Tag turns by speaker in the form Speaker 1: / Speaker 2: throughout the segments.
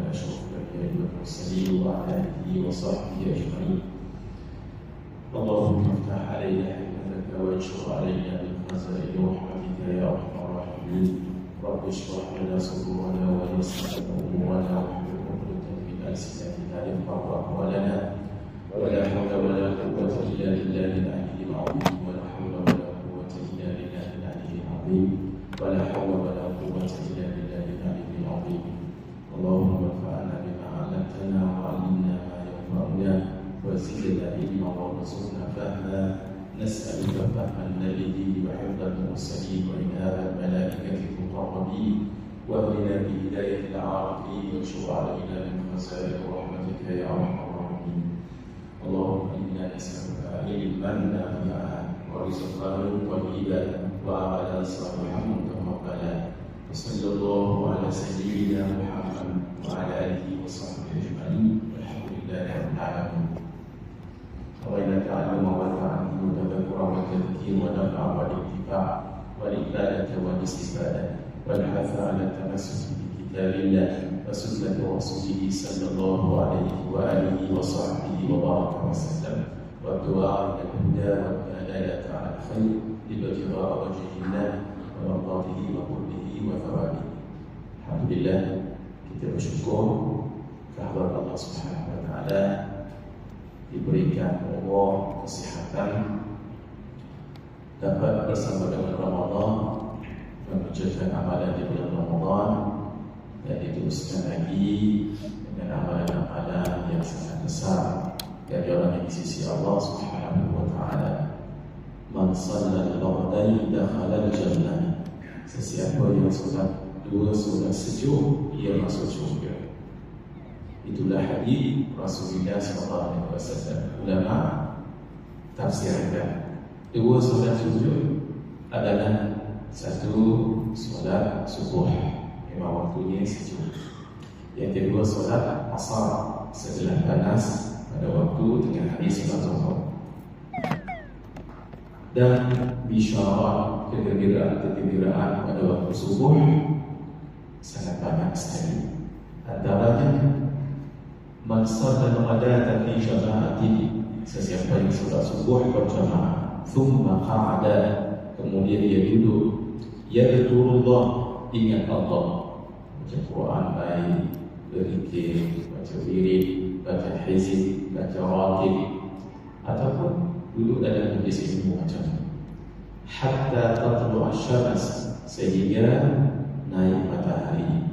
Speaker 1: على أشرف الأنبياء والمرسلين وعلى آله وصحبه أجمعين. اللهم افتح علينا حكمتك وانشر علينا من خزائن رحمتك يا أرحم الراحمين. رب اشرح لنا صدورنا ويسر أمورنا واحلل عقدة من ألسنتنا يفقهوا أقوالنا. ولا حول ولا قوة إلا بالله العلي العظيم. ولا حول ولا قوة إلا بالله العلي العظيم. ولا حول ولا قوة إلا بالله العلي العظيم. اللهم انفعنا بما علمتنا وعلمنا ما ينفعنا وزدنا علما وارزقنا فهما. نسألك فهم النبي وحفظ المرسلين وإنهاب الملائكة المقربين واهدنا بهداية العارفين وانشر علينا من خزائن رحمتك يا أرحم الراحمين. اللهم إنا نسألك علما نافعا ورزقا طيبا وعملا صالحا متقبلا. وصلى الله على سيدنا محمد وعلى آله وصحبه أجمعين والحمد لله رب العالمين. وإن تعلم ونفعني وتذكر وتذكير ونفع والاتباع والإبادة والاستفادة والحث على التمسك بكتاب الله وسنة رسوله صلى الله عليه وآله وصحبه وبارك وسلم والدعاء إلى الهدى والدلالة على الخير ابتغاء وجه الله ومرضاته وقربه وثوابه. Alhamdulillah, kita bersyukur kehadirat Allah Subhanahu wa taala, diberikan umur, kesihatan, dapat bersama dengan Ramadan, mengerjakan amalan di bulan Ramadan, dan diteruskan lagi dengan amalan-amalan yang sangat besar dari orang di sisi Allah Subhanahu wa taala. Man shalla al-fardain dakhala al-jannah. Sesiapa yang solat dua solat sejuk, ia masuk syurga. Itulah hadis Rasulullah SAW. Ulama tafsirkan dua solat sejuk adalah satu solat subuh, memang waktunya sejuk. Yang kedua solat asar, setelah panas pada waktu tengah hari solat zuhur. Dan bisyarat kegembiraan pada waktu subuh sangat banyak sekali. Antaranya man shalla al-ghadata fi jama'atin, sesiapa yang solat subuh berjamaah, thumma qa'ada, kemudian dia duduk, yadhkurullah, ingat Allah, baca Quran baik, berzikir, baca wirid, baca hizib, baca ratib, ataupun duduk dalam majlis ilmu macam ni, hatta tatlu' asy-syams, sehingga naik matahari.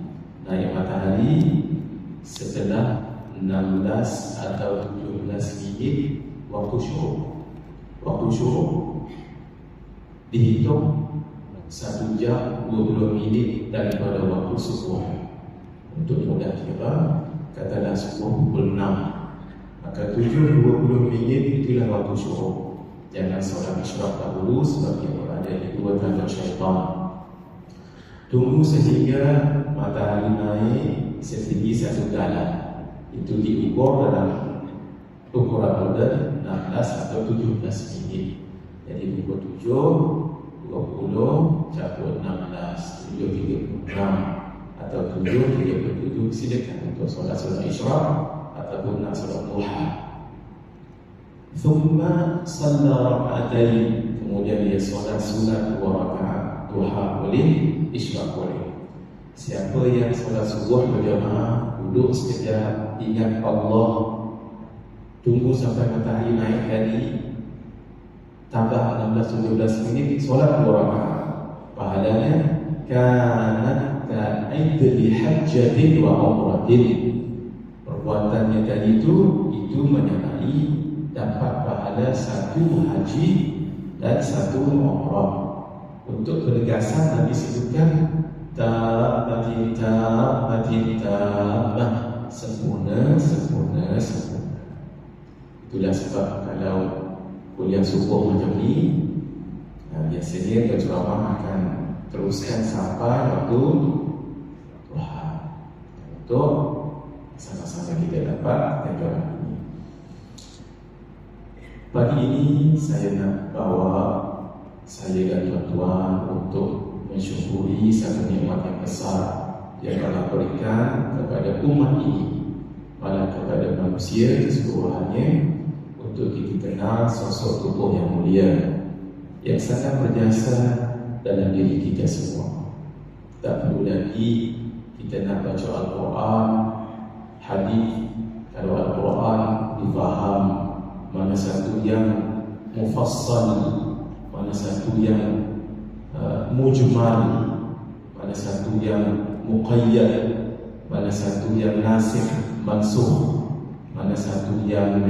Speaker 1: Naik matahari setelah 16 atau 17 minit waktu syuruk. Waktu syuruk dihitung 1 jam 20 minit daripada waktu subuh. Untuk mudah kira, katalah subuh pukul 6, maka 7.20 minit itulah waktu syuruk. Jangan solat isyraq dahulu sebab ia berada di dua tanda syaitan. Tunggu sehingga matahari naik setinggi 1 galan. Itu diukur dalam ukuran modern 16 atau 17 minit. Jadi pukul 7.20 campur 16, 7.36 atau 7.37, silakan untuk solat isyraq ataupun nak solat duha. Thumma shalla rak'atain, kemudian dia solat sunat 2 rakaat, duha boleh, isyraq boleh. Siapa yang solat subuh berjamaah, duduk sekejap, ingat Allah, tunggu sampai matahari naik lagi, tambah 16-17 minit, solat 2 rakaat, pahalanya kana ka'idli hajjatin wa umratin. Perbuatannya tadi itu menyamai dapat pahala 1 haji dan 1 umrah. Untuk penegasan Nabi sebutkan ta'abatin ta'abah, sempurna. Itulah sebab kalau kuliah subuh macam ni, biasanya penceramah akan teruskan sampai waktu duha, untuk sama-sama kita dapat ganjaran ini. Pagi ini saya nak bawa saya dan tuan-tuan untuk mensyukuri satu nikmat yang besar yang Allah berikan kepada umat ini, malah kepada manusia keseluruhannya, untuk kita kenal sosok tokoh yang mulia yang sangat berjasa dalam diri kita semua. Tak perlu lagi kita nak baca Al-Quran, hadis. Kalau Al-Quran difaham, mana satu yang mufassal, mana satu yang mujmal, mana satu yang muqayyad, mana satu yang nasikh mansukh, mana satu yang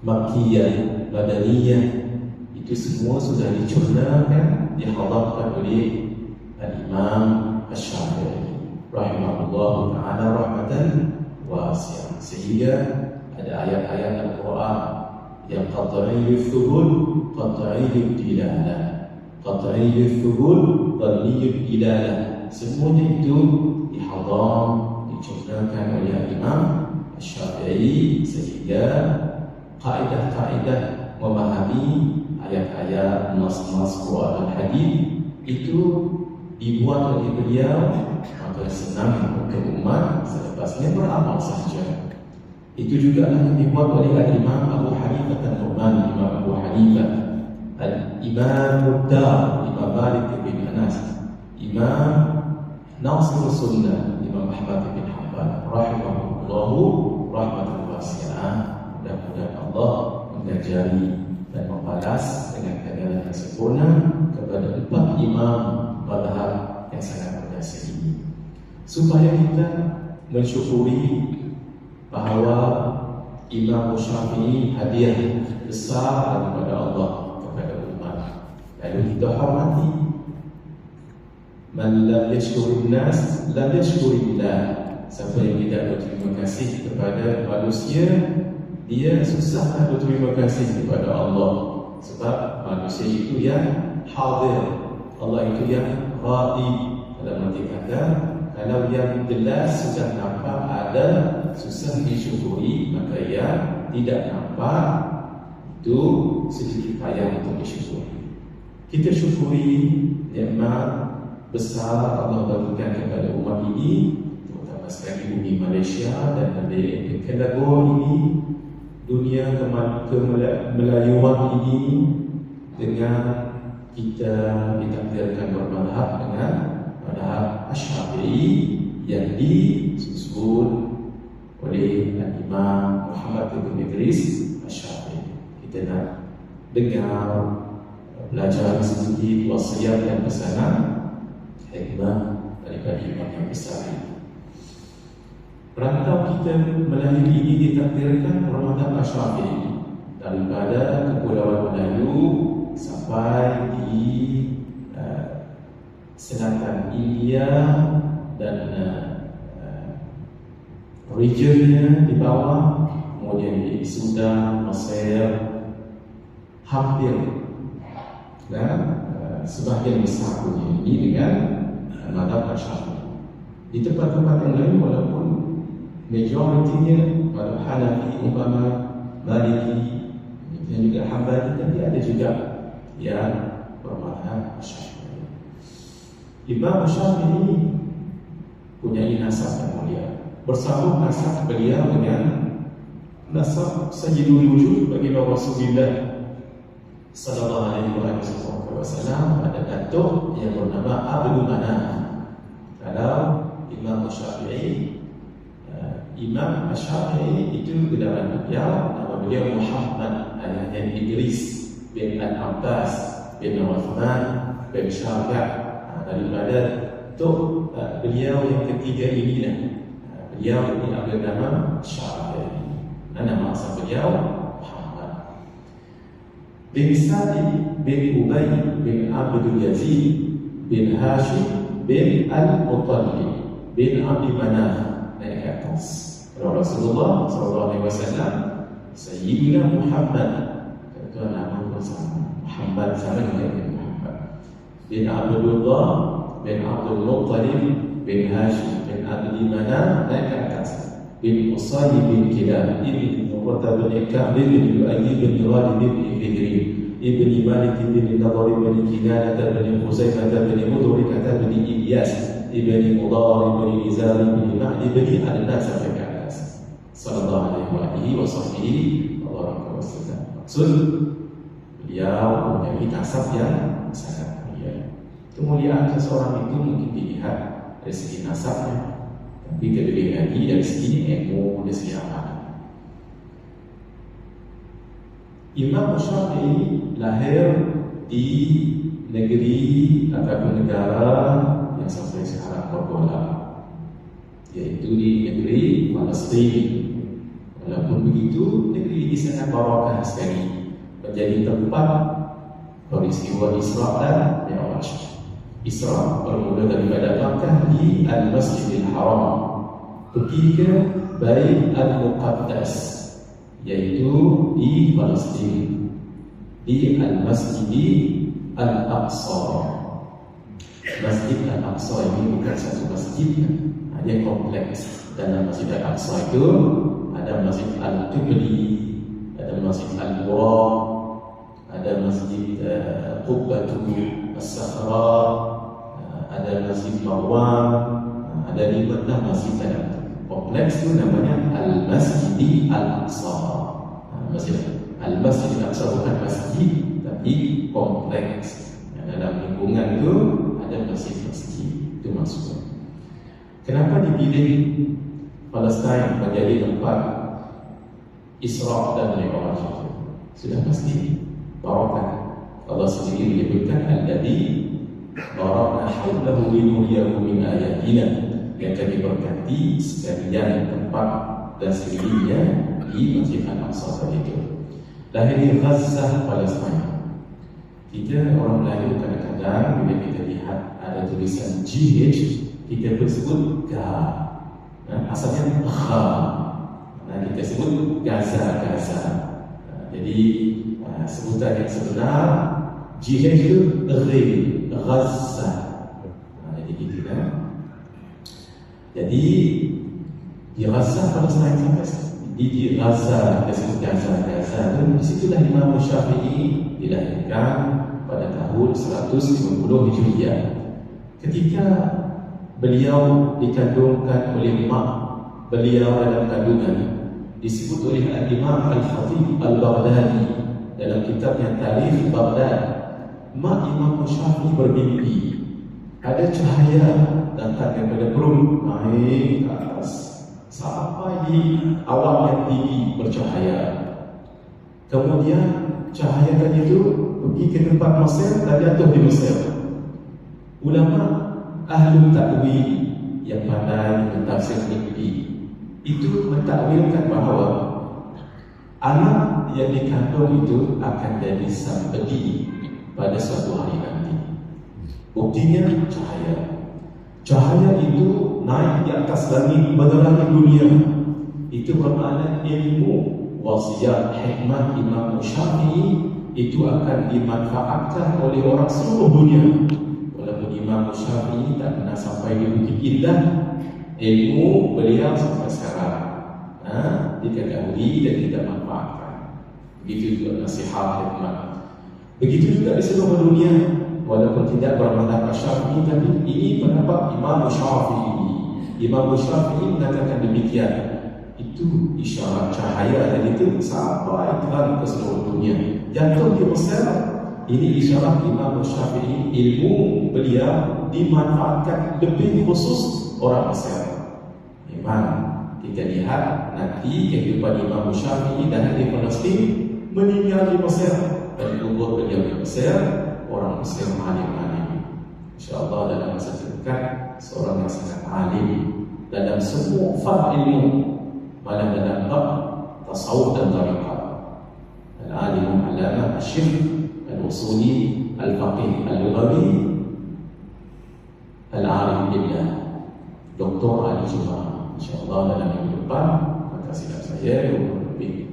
Speaker 1: makkiyah, madaniyah. Itu semua sudah dicurnakan, dihadapkan oleh Al-Imam Asy-Syafi'i rahimahullah ta'ala rahmatan wasi'ah. Sehingga ada ayat-ayat Al-Quran yang qat'iyyul thubut, qat'iyyul dilalah, qat'iyyul thubut, dhanniyyul dilalah. Semuanya itu dihadam, dicurnakan oleh Imam Asy-Syafi'i, sehingga kaedah-kaedah memahami ayat-ayat nas-nas Quran dan hadis itu dibuat oleh beliau, maka senang untuk umat selepasnya beramal sahaja. Itu juga yang dibuat oleh Imam Abu Hanifah An-Nu'man, Imam Abu Hanifah, Al-Imam Muddar, Imam Malik bin Anas, Imam Nasir Sunnah, Imam Ahmad bin Hanbal rahimahullahu rahmatan wasi'ah. Mudah-mudahan Allah mengajari dan membalas dengan keadaan yang sempurna kepada 4 imam mazhab yang sangat berjasa ini, supaya kita mensyukuri bahawa Imam Syafi'i hadiah besar daripada Allah kepada umat. Lalu kita hormati. Man lam yashkurin nas lam yashkurillah. Siapa yang tidak berterima kasih kepada manusia, dia susah nak berterima kasih kepada Allah. Sebab manusia itu yang hadir, Allah itu yang ghaib. Dalam arti kata, kalau yang jelas sudah nampak ada, susah disyukuri, maka yang tidak nampak itu sedikit payah untuk disyukuri. Kita syukuri nikmat besar Allah berikan kepada umat ini, terutama sekali bumi Malaysia dan negeri Kelagor ini, dunia kemelayuan ini, dengan kita ditakdirkan bermadhab dengan madhab Asy-Syafi'i yang disusun oleh Imam Muhammad bin Idris Asy-Syafi'i. Kita nak dengar, belajar sedikit wasiat dan pesanan hikmah daripada imam yang besar ini. Perantau kita Melayu ini ditakdirkan bermadhab Asy-Syafi'i daripada Kepulauan Melayu sampai di selatan India dan regionnya di bawah, kemudian di Sudan, Mesir, hampir dan sebahagian besar dunia ini dengan madhab Asy-Syafi'i. Di tempat-tempat yang lain walaupun majoritinya pada Hanafi, umpama Maliki dan juga Hambali, tapi ada juga yang bermadhab Asy-Syafi'i. Imam Syafi'i punya nasab yang mulia, bersambung nasab beliau dengan nasab Sayyidul Wujud bagi Rasulullah sallallahu alaihi wasallam, pada datuk yang bernama Abdul Manaf. Kalau Imam Syafi'i, Imam Asy-Syafi'i itu gedaran beliau, nama beliau Muhammad, ayahnya Idris bin Al-Abbas bin Uthman bin Syafi'i. Daripada tu beliau yang ketiga inilah, beliau diambil nama Syafi'i. Nama asal beliau Muhammad bin Sa'id bin Ubay bin Abdul Yazid bin Hashim bin Al-Muttalib bin Abdi Manaf. Naik ke atas. Kalau Rasulullah SAW, Sayyidina Muhammad, itu nama bersama Muhammad sama dengan Muhammad bin Abdullah bin Abdul Muttalib bin Hashim bin Abdi Manaf. Naik ke atas. Bin Usayy bin Kilab ibn Murtad bin Ka'b bin Lu'ay bin Ghalib bin Fihri ibn Malik bin Nadhr bin Kinanah bin Khuzaimah bin Mudrikah bin Ilyas ibni Mudar ibni Nizar ibni Ma'd ibni Adnan sampai ke atas. Sallallahu alaihi wasallam. Maksud beliau mempunyai nasab yang sangat mulia. Kemuliaan seseorang itu mungkin dilihat dari segi nasabnya, tapi lebih lagi dari segi ilmu, dari segi amal. Imam Syafi'i lahir di negeri ataupun negara yang sampai sekarang bergolak, yaitu di negeri Palestin. Walaupun begitu, negeri ini sangat barakah sekali, menjadi tempat peristiwa Isra dan Mi'raj. Isra bermula daripada Makkah di Al-Masjidil Haram, pergi ke Bait Al-Muqaddas, yaitu di Palestin, di Al-Masjid Al-Aqsa. Masjid Al-Aqsa ini bukan satu masjid, hanya kompleks. Dalam Masjid Al-Aqsa itu ada Masjid Al-Qibli, ada Masjid Al-Qura, ada Masjid Qubbatul As-Sakhra, ada Masjid Marwan, ada 5 masjid dalam kompleks itu namanya Al-Masjid Al-Aqsa. Al-Masjid Al-Aqsa bukan masjid, tapi kompleks. Dalam lingkungan itu ada masjid-masjid, itu maksudnya. Kenapa dipilih Palestin menjadi tempat Isra dan Mi'raj? Sudah pasti barakah. Allah sendiri menyebutkan alladzi barakna hawlahu linuriyahu min ayatina, yang kami berkati sekalian tempat dan sekelilingnya di Masjid Al-Aqsa itu. Lahir di Gaza, Palestin. Kita orang Melayu kadang-kadang bila kita lihat ada tulisan GH, kita bersebut Ga. Asalnya Gha. Kita sebut Gaza. Jadi sebutan yang sebenar GH itu Gaza. Jadi gitu kan. Jadi di Gaza Palestin di Gaza, kita sebut Gaza. Dan disitulah Imam Syafi'i dilahirkan pada tahun 150 Hijriah. Ketika beliau dikandungkan oleh mak beliau dalam kandungan, disebut oleh Imam Al-Khatib Al-Baghdadi dalam kitabnya Tarikh Baghdad, mak Imam Syafi'i bermimpi ada cahaya datang daripada perut naik ke atas sampai di awan yang tinggi bercahaya. Kemudian cahaya tadi itu pergi ke tempat Mesir dan jatuh di Mesir. Ulama Ahlul Ta'wil yang pandai mentafsir mimpi itu mentakwilkan bahawa anak yang dikandung itu akan jadi sambedi pada suatu hari nanti. Buktinya cahaya itu naik di atas langit menerangi dunia. Itu bermakna ilmu, wasiat, hikmah Imam Syafi'i itu akan dimanfaatkan oleh orang seluruh dunia. Walaupun Imam Syafi'i tak pernah sampai di Bukit Indah, ilmu beliau sampai sekarang diketahui dan kita manfaatkan. Begitu juga nasihat, hikmah. Begitu juga di seluruh dunia. Walaupun tidak bermadhab Syafi'i, tapi ini pendapat Imam Syafi'i. Imam Syafi'i mengatakan demikian. Itu isyarat cahaya dan itu sampai terang ke seluruh dunia. Jatuh di Mesir, ini isyarat Imam Syafi'i, ilmu beliau dimanfaatkan lebih khusus orang Mesir. Memang kita lihat nanti kehidupan Imam Syafi'i dan di Palestin, meninggal di Mesir dan kubur beliau di Mesir, orang Mesir alim-alim. InsyaAllah dalam masa terdekat, seorang yang sangat alim dalam semua fard ilmu, malah dalam bab tasawuf dan tariqat. Al-alim al-alama al-syekh al-usuli al-faqih al-lughawi al-arif billah Dr. Ali Jumaah. InsyaAllah dalam minggu depan, maka silap saya lebih.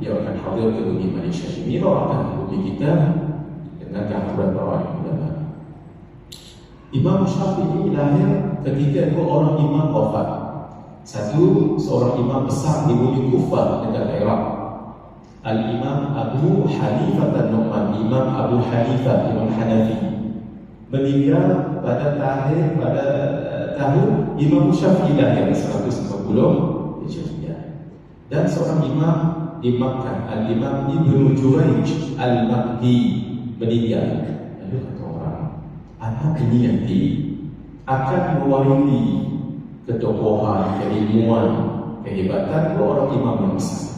Speaker 1: Dia akan hadir ke bumi Malaysia ini, akan bumi kita dengan kehadiran para ulama. Imam Syafi'i lahir ketika dua orang imam wafat. Satu, seorang imam besar di bumi Kufah negara Iraq, Al-Imam Abu Hanifah dan Nu'man, Imam Abu Hanifah, Imam Hanafi. meninggal pada tahun Imam Syafi'i lahir 150 Hijriah. Dan seorang imam di Makkah, Al-Imam Ibnu Jurayj Al-Makki meninggal. Lalu kata orang, anak ini nanti akan mewarisi ketokohan, keilmuan, kehebatan orang imam yang besar.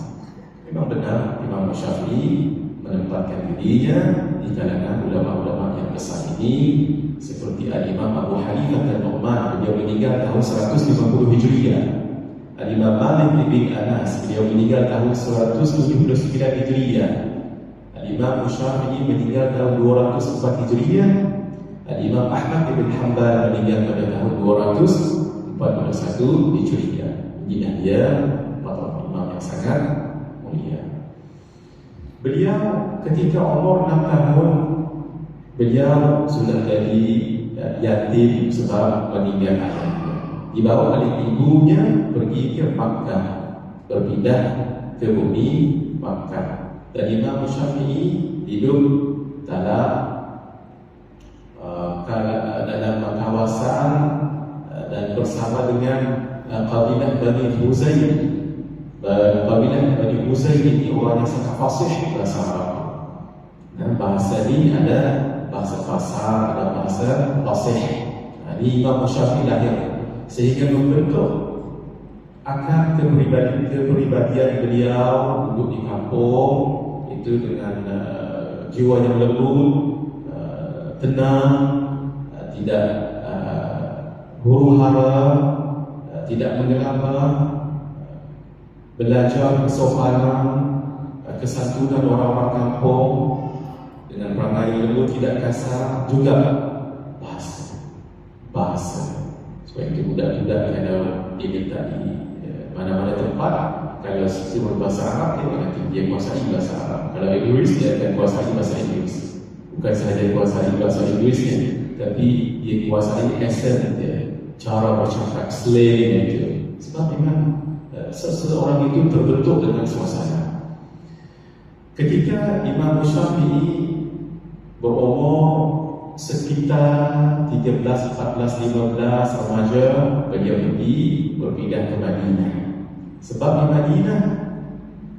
Speaker 1: Memang benar Imam Syafi'i menempatkan dirinya di kalangan ulama-ulama yang besar ini, seperti Al-Imam Abu Hanifah An-Nu'man, beliau meninggal tahun 150 Hijriah. Al-Imam Malik bin Anas, beliau meninggal tahun 179 Hijriah. Al-Imam Syafi'i meninggal tahun 204 Hijriah. Al-Imam Ahmad bin Hanbal meninggal pada tahun 241 Hijriah. Inilah dia para imam yang sangat mulia. Beliau ketika umur 6 tahun, beliau sudah jadi yatim sebab meninggal ayahnya. Dibawa oleh ibunya pergi ke Makkah, berpindah ke bumi Makkah. Dan Imam Syafi'i hidup dalam kawasan dan bersama dengan kabilah Bani Huzail. Kabilah Bani Huzail ini orang yang sangat fasih bahasa Arab. Dan bahasa ini ada bahasa fasih, ada bahasa fasih. Ini Imam Syafi'i lahir sehingga membentuk akan kepribadian beliau duduk di kampung itu dengan jiwa yang lembut, tenang, tidak huru-hara, tidak menggelabah, belajar kesopanan, kesantunan orang-orang kampung dengan perangai lembut, tidak kasar, juga bahasa. Supaya itu budak-budak kalau dia minta di mana-mana tempat, kalau suruh berbahasa Arab, dia kuasai bahasa Arab. Kalau Inggris, dia akan kuasai bahasa Inggris. Bukan sahaja kuasai bahasa Inggrisnya, tapi dia kuasai accent dia, cara bercakap, slang itu. Sebab memang seseorang itu terbentuk dengan suasana. Ketika Imam Syafi'i berumur sekitar 13, 14, 15 remaja, beliau pergi berpindah ke Madinah. Sebab di Madinah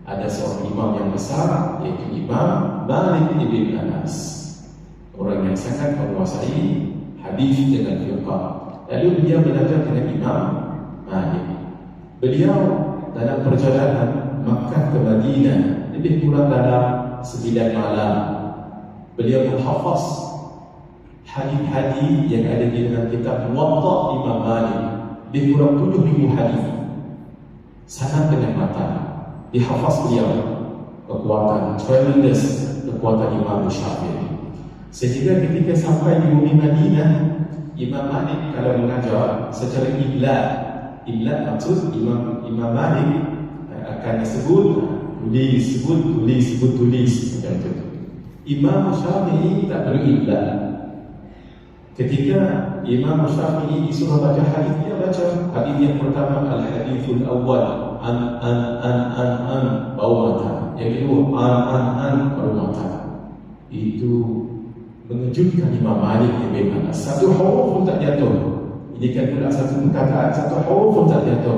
Speaker 1: ada seorang imam yang besar, yaitu Imam Malik bin Anas, orang yang sangat menguasai hadis dengan fiqh. Lalu beliau belajar dengan Imam Malik. Beliau dalam perjalanan Makkah ke Madinah lebih kurang dalam 9 malam. Beliau menghafaz hadis-hadis yang ada di dalam kitab Muwatta Imam Malik, lebih kurang 7,000 hadis. Sangat dengan mata dihafaz beliau. Kekuatan tremendous, kekuatan Imam Syafi'i. Sehingga ketika sampai di bumi Madinah, Imam Malik kalau mengajar secara imla maksud Imam Malik akan sebut tulis macam itu. Imam Syafi'i tak perlu imla. Ketika Imam Syafi'i disuruh baca hadis, dia baca hadis yang pertama al-hadithul awal an baru mata. Yang kedua an baru mata. Itu mengejutkan Imam Malik bin Anas. Satu huruf pun tak jatuh. Ini kan pula satu perkataan, satu huruf pun tak jatuh.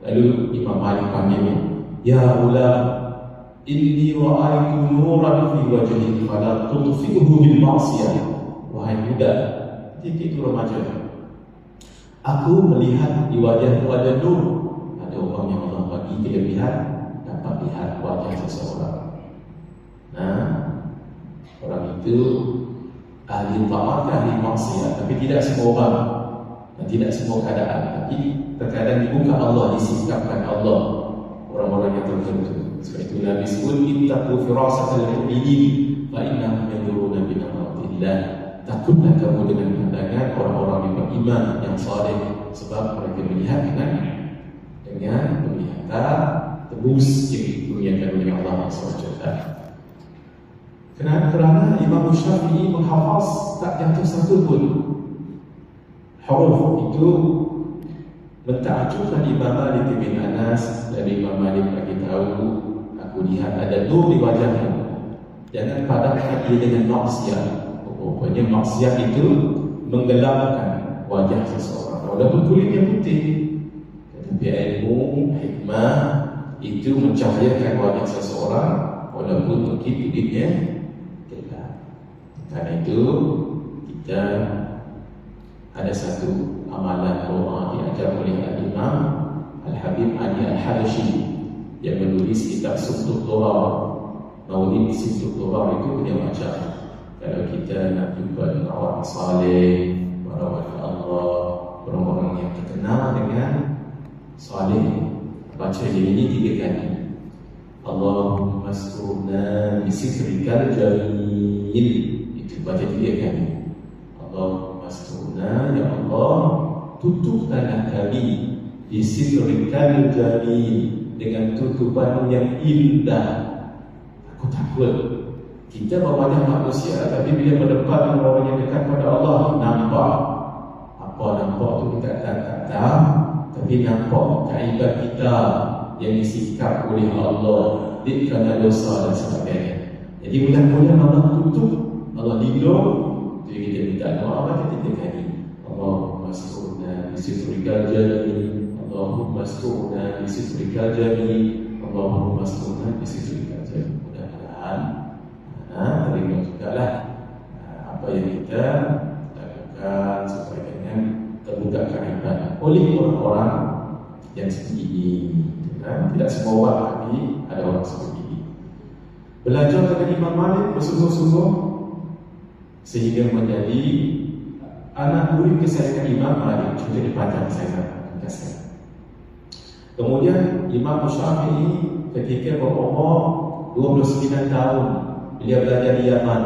Speaker 1: Lalu Imam Malik panggil, ya ulam, inni ra'aitu nuran fi wajhi fala tudfi'hu bil ma'siyah. Wahai budak, itu remaja, aku melihat di wajahmu ada nur. Ada orang yang Allah bagi kelebihan dapat lihat wajah seseorang. Nah, orang itu ahli taat, ahli maksiat, tapi tidak semua orang dan tidak semua keadaan. Tapi terkadang dibuka Allah, disingkapkan Allah orang-orang yang tertentu. Sebab itu Nabi sebut ittaqu firasatal mu'minin fa innahum yanzuruna bi rahmatillah. Takutlah kamu dengan pandangan orang-orang yang beriman, yang saleh, sebab mereka melihat dengan penglihatan tebus yang dikurniakan oleh Allah SWT. Kerana Imam Syafi'i menghafaz tak jatuh satu pun huruf. Itu mentakjubkan Imam Malik bin Anas. Dan Imam Malik bagi tahu, aku lihat ada nur di wajahmu. Jangan padamkan dia dengan maksiat. Rupanya maksiat itu menggelapkan wajah seseorang walaupun kulitnya putih, tetapi ilmu hikmah itu mencahayakan wajah seseorang walaupun mungkin kulitnya gelap. Karena itu kita ada satu amalan doa diajar oleh Al-Imam Al-Habib Ali Al-Habashi yang menulis kitab Siftul Durar. Maulid Siftul Durar itu dia macam kalau kita nak jumpa dengan orang saleh, orang Allah, orang-orang yang terkenal dengan saleh, baca ini 3 kali. Allahumma asturna bisitrikal jamil. Itu baca 3 kali. Allahumma asturna, ya Allah, tutupkanlah kami bisitrikal jamil, dengan tutupan yang indah. Aku takut kita berwajah manusia, tapi bila mendekat dengan orang yang dekat pada Allah, nampak apa nampak tu kita tak tahu, tapi nampak kaibat kita yang disikap oleh Allah kerana dosa dan sebagainya. Jadi mudah-mudahan Allah tutup, Allah lindung. Jadi kita minta doa apa kita kali. Allahumma asturna bisitrikal jamil, Allahumma asturna bisitrikal jamil, Allahumma asturna bisitrikal jamil. Terima jugalah apa yang kita lakukan supaya dengan terbuka kaibat oleh orang-orang yang seperti ini. Tidak semua orang, tapi ada orang seperti ini. Belajar dengan Imam Malik bersungguh-sungguh sehingga menjadi anak murid kesayangan Imam Malik. Contoh dipandang saya kasih. Kemudian Imam Syafi'i ketika berumur 29 tahun beliau belajar di Yaman.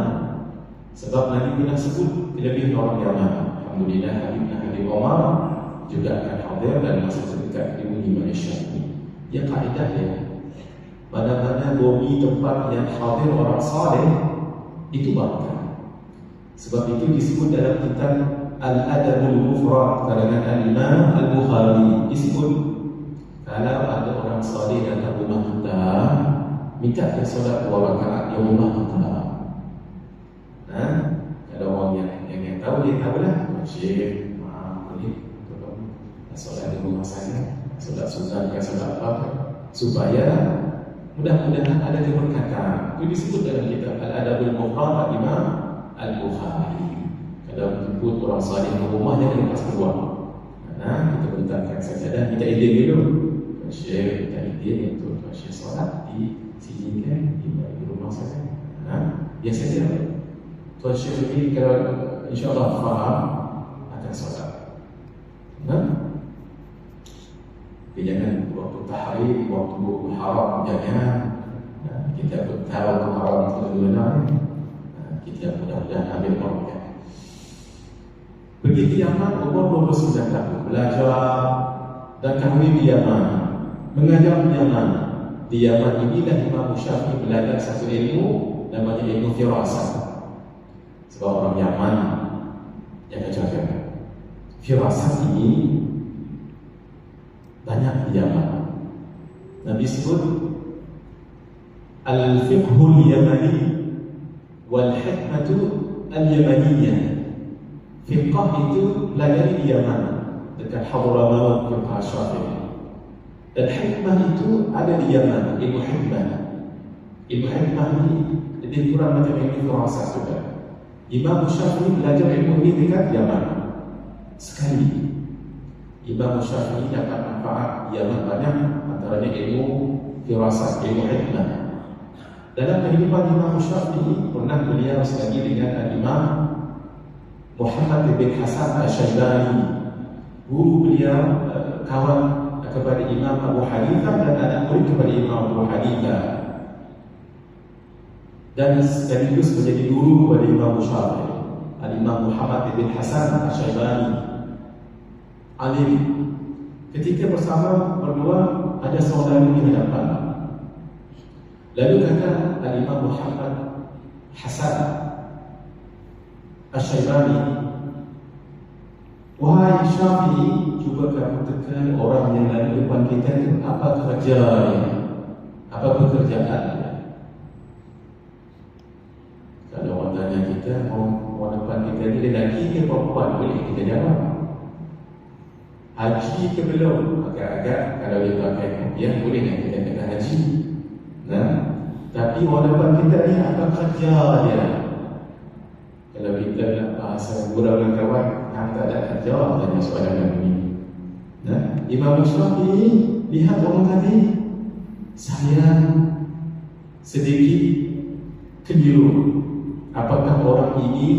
Speaker 1: Sebab Nabi pernah sebut kelebihan orang Yaman. Alhamdulillah Habib Omar juga akan hadir dan masa terdekat di Malaysia ini. Dia kaedah dia, mana-mana bumi tempat yang hadir orang saleh itu barakah. Sebab itu disebut dalam kitab Al-Adabul Mufrad karangan Al-Imam Al-Bukhari, disebut kalau ada orang saleh datang rumah kita, minta dia solat 2 rakaat di rumah kita. Kalau orang yang tahu, dia tahu lah. Syekh, maaf, boleh tolong solat di rumah saya, solat sunat ke solat apa, supaya mudah-mudahan ada keberkatan. Itu disebut dalam kitab Al-Adabul Mufrad Imam Al-Bukhari. Kalau menjemput orang saleh di rumah, jangan lepas keluar. Kita bentangkan sajadah, kita izin dulu. Syekh, kita izin untuk Syekh solat di sini kan, di rumah saya. Biasanya Tuan Syekh ini kalau insyaAllah faham akan solat. Jangan waktu tahrir, waktu haram, jangan kita pun tahu haram itu benar. Kita mudah-mudahan ambil peluang. Pergi ke Yaman umur 29 tahun, belajar dan kahwin di Yaman, mengajar di Yaman. Di Yaman inilah Imam Syafi'i belajar satu ilmu namanya ilmu firasat. Sebab orang Yaman yang jaga firasat ini banyak di Yaman. Nabi sebut al-fiqhul yamani wal hikmatu al-yamaniyah. Fiqh itu belajar di Yaman dekat Hadramaut, fiqh Syafi'i. Dan hikmah itu ada di Yaman, ilmu hikmah. Ilmu hikmah ini lebih kurang macam ilmu firasat juga. Imam Syafi'i belajar ilmu ini dekat Yaman sekali. Imam Syafi'i dapat manfaat Yaman banyak, antaranya ilmu firasat, ilmu hikmah. Dalam kehidupan Imam Syafi'i pernah beliau sekali dengan Imam Muhammad bin Hasan Al-Shaybani, guru beliau, kawan kepada Imam Abu Hanifah dan anak murid kepada Imam Abu Hanifah, dan sekaligus menjadi guru kepada Imam Syafi'i. Al-Imam Muhammad bin Hasan Al-Shaybani alim. Ketika bersama berdua, ada saudara di hadapan. Lalu kata Al-Imam Muhammad Hasan Al-Shaybani, wahai Syafi'i, cuba kamu tekan orang yang lalu depan kita itu apa kerjanya, apa pekerjaannya. Kalau orang tanya kita, mau jawab. Haji ke belum? Agak-agak kalau dia pakai kopiah boleh nak kita kata haji. Nah, tapi walaupun kita ni apa kerja dia. Kalau kita nak bahasa gurau dan kawan, tak ada kerja tanya soalan yang ini. Nah, Imam Syafi'i lihat orang tadi, saya sedikit keliru. Apakah orang ini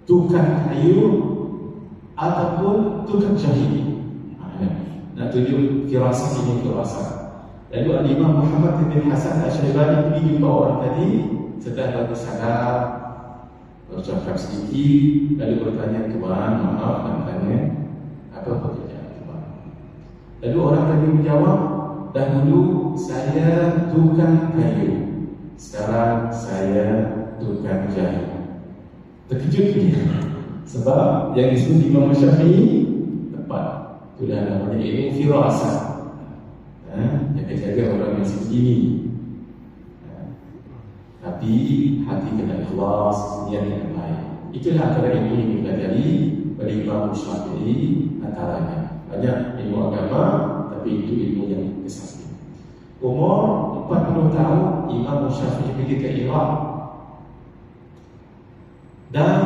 Speaker 1: tukang kayu ataupun tukang jahit? Nak tunjuk firasat ini firasat. Lalu Imam Muhammad bin Hasan Asy-Syaibani pergi jumpa orang tadi, setelah baru sadar, bercakap sedikit, lalu bertanya, "Tuan, maaf nak tanya, apa pekerjaan tuan?" Lalu orang tadi menjawab, "Dahulu saya tukang kayu, sekarang saya tukang jahit." Terkejut dia, sebab yang disebut Imam Syafi'i tepat. Itulah namanya ilmu firasat. Jaga-jaga orang yang begini. Tapi hati kena ikhlas, niat yang baik. Itulah antara ilmu yang dipelajari oleh Imam Syafi'i antaranya. Banyak ilmu agama, tapi itu ilmu yang besar. Umur 40 tahun Imam Syafi'i pergi ke Iraq dan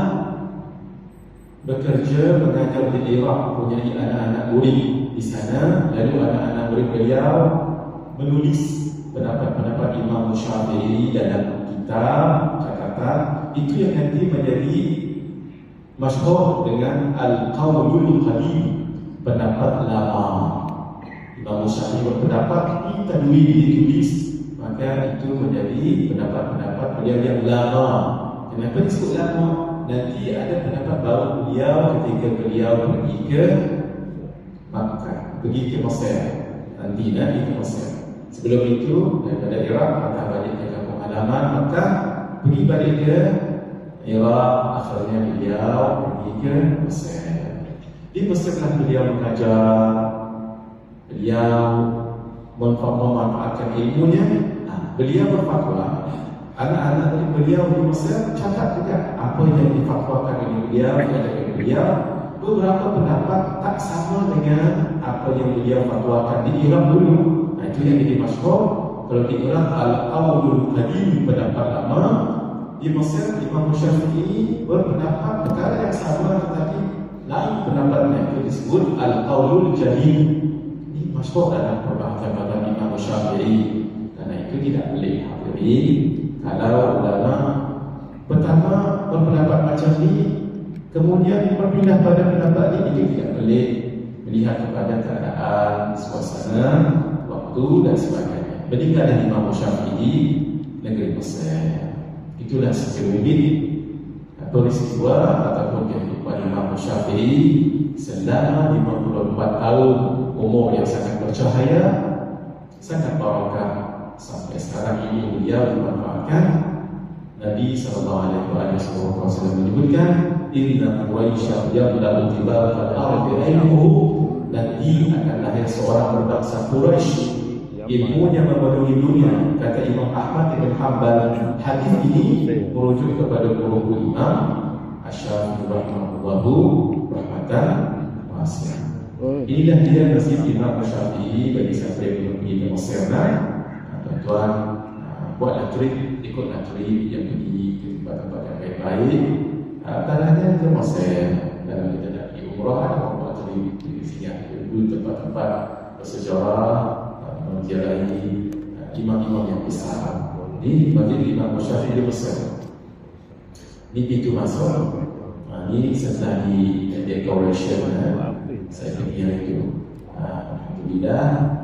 Speaker 1: bekerja mengajar di Iraq, mempunyai anak-anak murid di sana. Lalu anak-anak murid beliau menulis pendapat-pendapat Imam Syafi'i dalam kitab catatan. Itu yang nanti menjadi masyhur dengan Al-Qaulul Qadim, pendapat lama. Imam Syafi'i berpendapat ini tadwin ditulis, maka itu menjadi pendapat-pendapat beliau yang lama. Kenapa disebut lama? Nanti ada pendapat baru beliau ketika beliau pergi ke Makkah, pergi ke Mesir. Nanti ke Mesir. Sebelum itu daripada Iraq patah balik ke kampung halaman Makkah, pergi balik ke Iraq, akhirnya beliau pergi ke Mesir. Di Mesir lah beliau mengajar, beliau memanfaatkan ilmunya. Beliau berfatwa. Anak-anak dari beliau di Mesir catat juga apa yang difatwakan oleh beliau kepada beliau. Beberapa pendapat tak sama dengan apa yang beliau fatwakan di Iraq dulu. Itu yang jadi masyhur. Kalau di Iraq Al-Qaulul Qadim, pendapat lama. Di Mesir Imam Syafi'i berpendapat perkara yang sama tetapi lain pendapatnya. Itu disebut Al-Qaulul Jadid. Ini masyhur dalam perbahasan Imam Syafi'i. Karena itu tidak boleh hadirin. Kalau ulama pertama berpendapat macam ni, kemudian berpindah pada pendapat ini, itu tidak boleh melihat kepada keadaan, suasana, waktu dan sebagainya. Meninggallah Imam Syafi'i negeri Mesir. Itulah sekelumit peristiwa ataupun kehidupan Imam Syafi'i selama 54 tahun umur yang sangat bercahaya, sangat barakah. Sampai sekarang ini beliau dimanfaatkan. Nabi SAW menyebutkan, "Inna Quraisy yabda'u tibaqal ardi ilmuhu." Nanti akan lahir seorang berbangsa Quraisy, ilmunya memenuhi dunia. Kata Imam Ahmad bin Hanbal, hadis ini merujuk kepada guru Imam Asy-Syafi'i rahimahullahu rahmatan wasi'ah. Inilah dia masjid Imam Syafi'i. Bagi siapa yang belum pergi ke Mesir, tuan buatlah trip, ikutlah trip yang pergi ke tempat-tempat yang baik-baik. Antaranya ke Mesir. Kalau kita nak pergi umrah, ada orang buat trip di sini, dulu tempat-tempat bersejarah, menziarahi imam-imam yang besar. Ini masjid Imam Syafi'i di Mesir. Ini pintu masuk. Ini setelah di decoration, saya pergi hari itu. Alhamdulillah.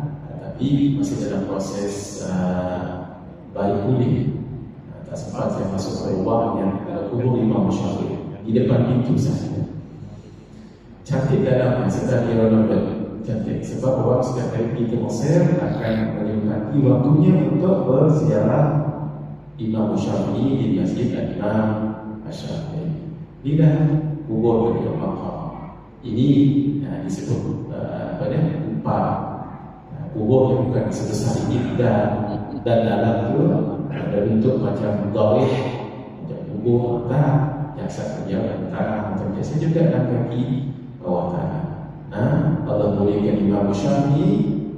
Speaker 1: Tapi masih dalam proses baik pulih. Tak sempat saya masuk ke rumah yang kubur Imam Syafi'i di depan pintu saja. Cantik dalam setelah dia Ramadan. Cantik sebab orang setiap kali pergi ke Mesir akan menyempati waktunya untuk berziarah Imam Syafi'i di Masjid Al-Imam Asy-Syafi'i. Inilah kubur beliau makam. Ini disebut empat kubur yang bukan sebesar ini, dan dalam itu ada bentuk macam dharih, macam kubur yang sangat beliau dan tangan terbiasa juga dan kaki bawah tangan. Allah bolehkan Imam Syafi'i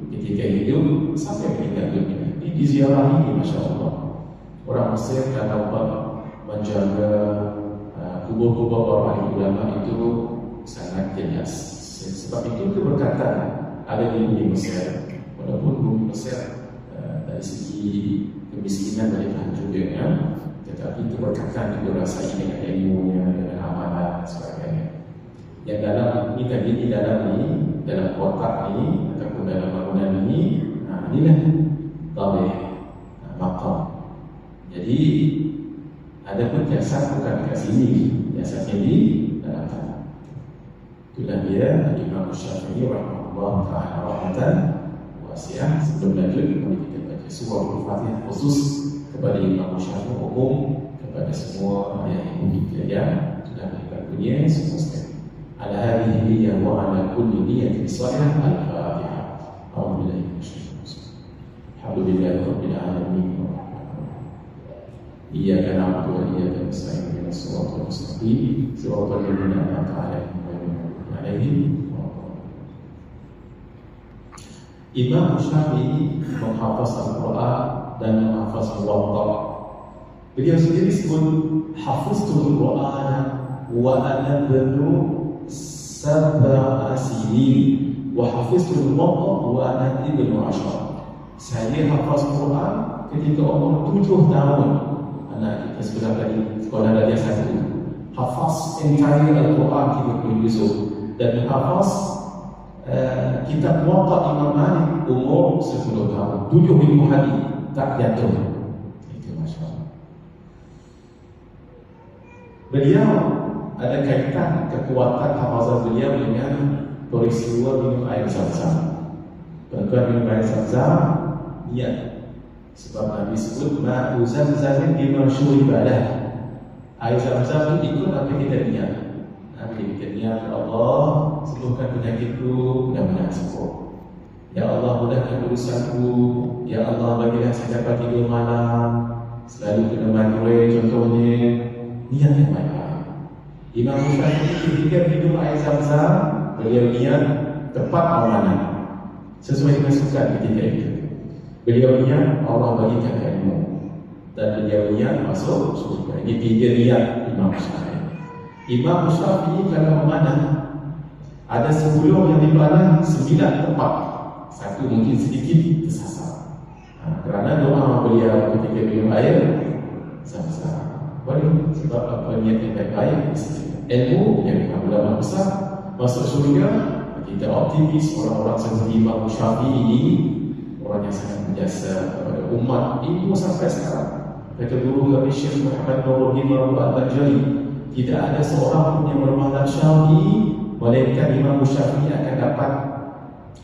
Speaker 1: ketika hidup sampai meninggal dunia. Ini diziarahi, Masya Allah. Orang Mesir kalau menjaga kubur-kubur para ahli ulama itu sangat jelas. Sebab itu keberkatan ada di bumi Mesir. Walaupun bumi Mesir dari segi kemiskinan mereka juga, ya, tetapi keberkatan itu rasai dengan ilmunya, dengan amalan dan sebagainya. Yang dalam ini tadi di dalam ini, dalam kotak ini ataupun dalam bangunan ini, inilah tabih maqam. Jadi ada pun jasad bukan dekat sini, jasadnya di dalam tanah. Itulah dia Imam Syafi'i rahimahullah ta'ala rahmatan wasi'ah. Sebelum lanjut, mari kita baca surah Al-Fatihah khusus kepada Imam Syafi'i, umum kepada semua ayah ibu kita yang sudah meninggal dunia semua sekali. Ala hadhihi niyyah wa ala kulli niyyatin shaliha. Al-Fatihah. A'udzubillahi minasyaitonir rajim. Alhamdulillahi rabbil alamin. Iyyaka na'budu wa iyyaka nasta'in. Ihdinas siratal mustaqim. Siratal ladzina an'amta 'alaihim. Imam Syafi'i menghafaz Al-Quran dan menghafaz Muwatta. Beliau sendiri sebut hafiztul Quran wa ana ibnu sab'a sinin wa hafiztul Muwatta wa ana ibnu 10. Saya hafaz Quran ketika umur 7 tahun. Anak kita sekolah tadi, sekolah dari satu hafaz entire Al-Quran 30 juzuk dan menghafaz kitab Muwatta Imam Malik umur 10 tahun, 7,000 hadis tak jatuh. Itu Masya Allah. Beliau ada kaitan kekuatan hafazan beliau dengan peristiwa minum air Zam-Zam. Tuan-tuan, minum air Zam-Zam, niat. Sebab Nabi sebut ma'u Zam-Zam bima syuribalah. Air Zam-Zam itu ikut apa kita niat. Nabi kita niat, Allah sembuhkan penyakitku, mudah-mudahan sembuh. Ya Allah, mudahkan urusanku. Ya Allah, bagilah saya dapat tidur malam, selalu kena migraine contohnya. Niat yang baik-baik. Imam Syafi'i ketika minum air Zam-Zam, beliau niat tepat amanah sesuai dengan sukan ketika itu. Beliau niat Allah bagikan ilmu dan beliau niat masuk surga. Ini 3 niat Imam Syafi'i. Imam Syafi'i kalau memanah ada 10 yang dipanah, 9 tepat, 1 mungkin sedikit tersasar. Kerana doa beliau ketika minum air Zam-Zam. Boleh sebab apa niat yang baik-baik, ilmu yang ulama besar masuk surga. Kita optimis orang-orang seperti Imam Syafi'i ini orang yang sangat berjasa kepada umat ilmu sampai sekarang. Kata guru kami Syekh Muhammad Nuruddin Al-Bajali, tidak ada seorang pun yang bermazhab Syafi'i melainkan Imam Syafi'i akan dapat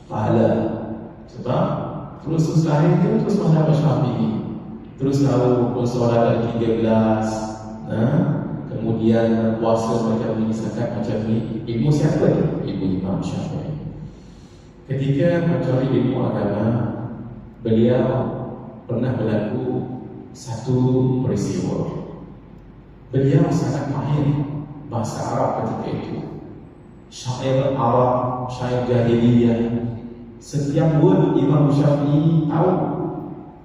Speaker 1: pahala. Sebab terus lahir dia terus mazhab Syafi'i, terus tahu pukul solat ada 13, kemudian puasa macam ni, zakat macam ni. Ilmu siapa dia? Ilmu Imam Syafi'i. Ketika mencari ilmu agama, beliau pernah berlaku satu peristiwa. Beliau sangat mahir bahasa Arab ketika itu. Syair Arab, syair jahiliyah. Setiap word Imam Syafi'i tahu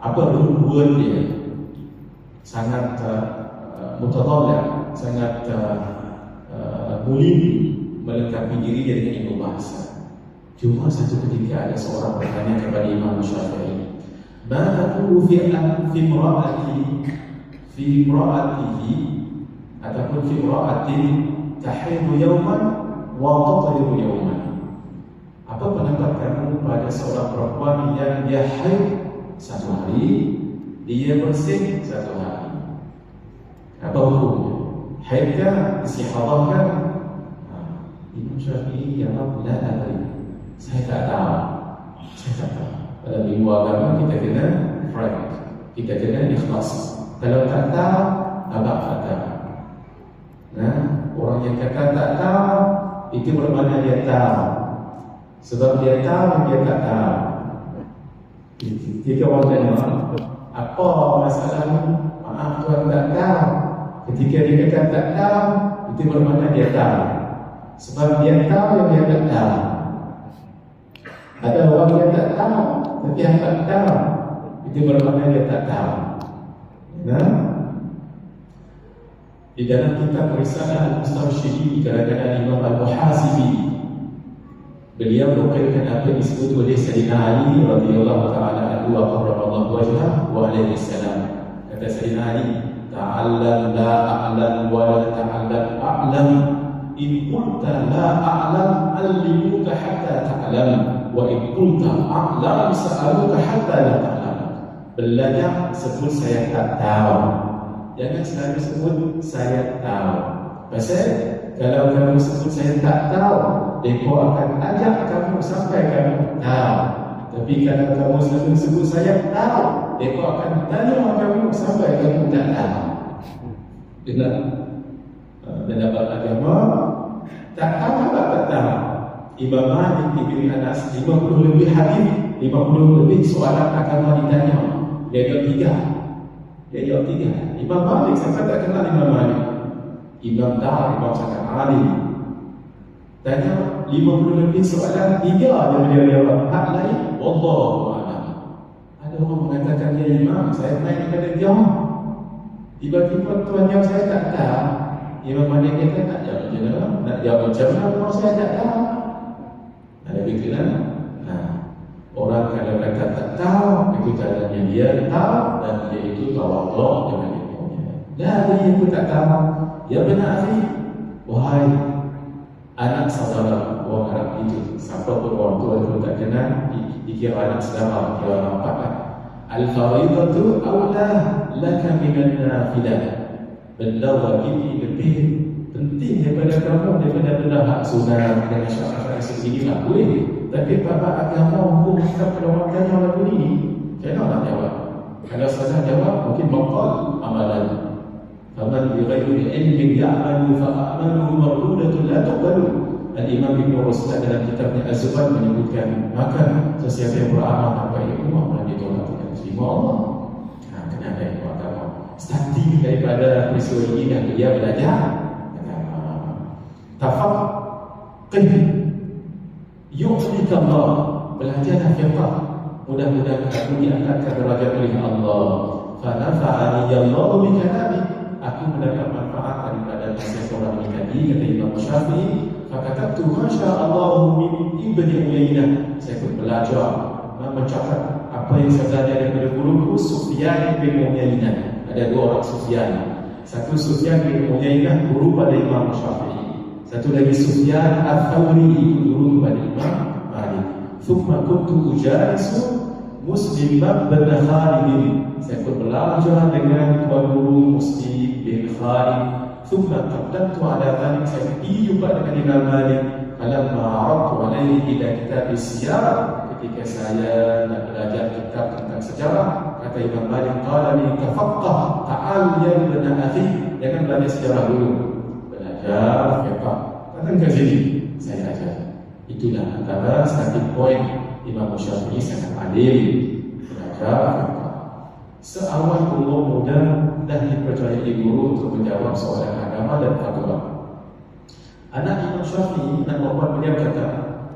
Speaker 1: apa word dia. Sangat mutadallah, sangat mulim melengkapi diri dia dengan ilmu bahasa. Cuma satu ketika ada seorang bertanya kepada Imam Syafi'i, "Ma taqulu fi imra'atihi ataupun fi imra'atin tahidu yawman wa tatiru yawman?" Apa pendapat kamu pada seorang perempuan yang dia haid satu hari, dia bersih satu hari? Apa hukumnya? Haidkah, istihadahkah? Imam Syafi'i jawab, la adri. Saya tak tahu. Saya tak tahu. Dalam ilmu agama kita kena frank, kita kena ikhlas. Kalau tak tahu, abang tak tahu. Orang yang kata tak tahu, itu bermakna dia tahu. Sebab dia tahu, dia tak tahu. Ketika orang tanya, apa masalahnya? Maaf tuan tak tahu. Ketika dia kata tak tahu,
Speaker 2: itu bermakna dia tahu. Sebab dia tahu yang dia tak tahu. Ada orang yang tak tahu, tapi yang tak tahu itu bermakna dia tak tahu. Nah, di dalam kitab Risalah Al-Mustarsyidi kadang-kadang Imam Al-Muhasibi beliau menukilkan apa yang disebut oleh Sayyidina Ali radhiyallahu ta'ala anhu wa qarraballahu wajhah wa alaihi salam. Kata Sayyidina Ali, ta'allam la a'lam wa la ta'allam a'lam, in qulta la a'lam allimuka hatta ta'lam, wa in qulta a'lam sa'aluka hatta la ta'lam. Belajar sebut saya tak tahu, jangan selalu sebut saya tahu. Pasal kalau kamu sebut saya tak tahu, mereka akan ajak kamu sampai kamu tahu. Tapi kalau kamu selalu sebut saya tahu, mereka akan tanya kamu sampai kamu tak tahu. Dengar pendapat agama, tak tahu apa tak tahu. Imam Malik bin Anas 50 lebih hadis, 50 lebih soalan agama ditanya. Dia jawab tiga. Imam Malik, siapa tak kenal Imam Malik? Imam Imam sangat alim. Tanya 50 lebih soalan, 3 dia jawab. Hak lain, wallahu a'lam. Ada orang mengatakan dia imam, saya naik kepada dia. Tiba-tiba tuan jawab saya tak tahu. Imam Malik kata tak jawab je lah. Nak jawab macam mana kalau saya tak tahu? Ada fikiran? Orang kalau kata tak tahu, itu tandanya dia tahu dan dia itu tawaduk dengan ilmunya. Dari itu tak tahu, ya benar ni. Wahai anak saudara, orang Arab itu, siapa pun orang tua itu tak kenal, dikira anak saudara, dikira orang pakat. Al-fariidatu awla laka minan nafilah. Benda wajib ini lebih penting daripada kamu, daripada benda hak sunat dan syarat seperti inilah boleh. Tapi bapa agama hukum kita pada orang tanya lagu ini, saya nak jawab. Kalau saya jawab, mungkin maqal amalan. Faman bi ghairi ilmin ya'malu fa a'maluhu mardudatun la tuqbalu. Al-Imam Ibn Ruslan dalam kitabnya Az-Zuhad menyebutkan, maka sesiapa yang beramal tanpa ilmu akan ditolak dengan terima Allah. Kena ada ilmu agama. Starting daripada peristiwa ini dan dia belajar tafaqih. Yu'tika Allah, belajarlah fiqh, mudah-mudahan aku diangkat derajat oleh Allah. Fa nafa'ani Allahu bi kalami, aku mendapat manfaat daripada nasihat orang ini tadi, kata Imam Syafi'i. Fa katabtu ma sya'allahu min ibni Uyainah, saya pun belajar mencatat apa yang saya belajar daripada guruku Sufyan bin Uyainah. Ada 2 orang Sufyan. Satu Sufyan bin Uyainah guru pada Imam Syafi'i. Satu lagi Sufyan Al-Thawri, guru kepada Imam Malik. Thumma kuntu ujalisu Muslim bin Khalid. Saya pun belajar dengan tuan guru Muslim bin Khalid. Thumma qaddamtu ala dhalik, saya pergi juga dengan Imam Malik. Falamma aradtu alaihi ila kitab as-siyar, ketika saya nak belajar kitab tentang sejarah, kata Imam Malik, qala li tafaqqah ta'al ya ibn akhi, jangan belajar sejarah dulu, belajar fiqh. Datang ke sini, saya ajar. Itulah antara starting point Imam Syafi'i sangat adil, belajar fiqh. Seawal umur muda dah dipercayai guru untuk menjawab soalan agama dan fatwa. Anak Imam Syafi'i dan bapa beliau kata,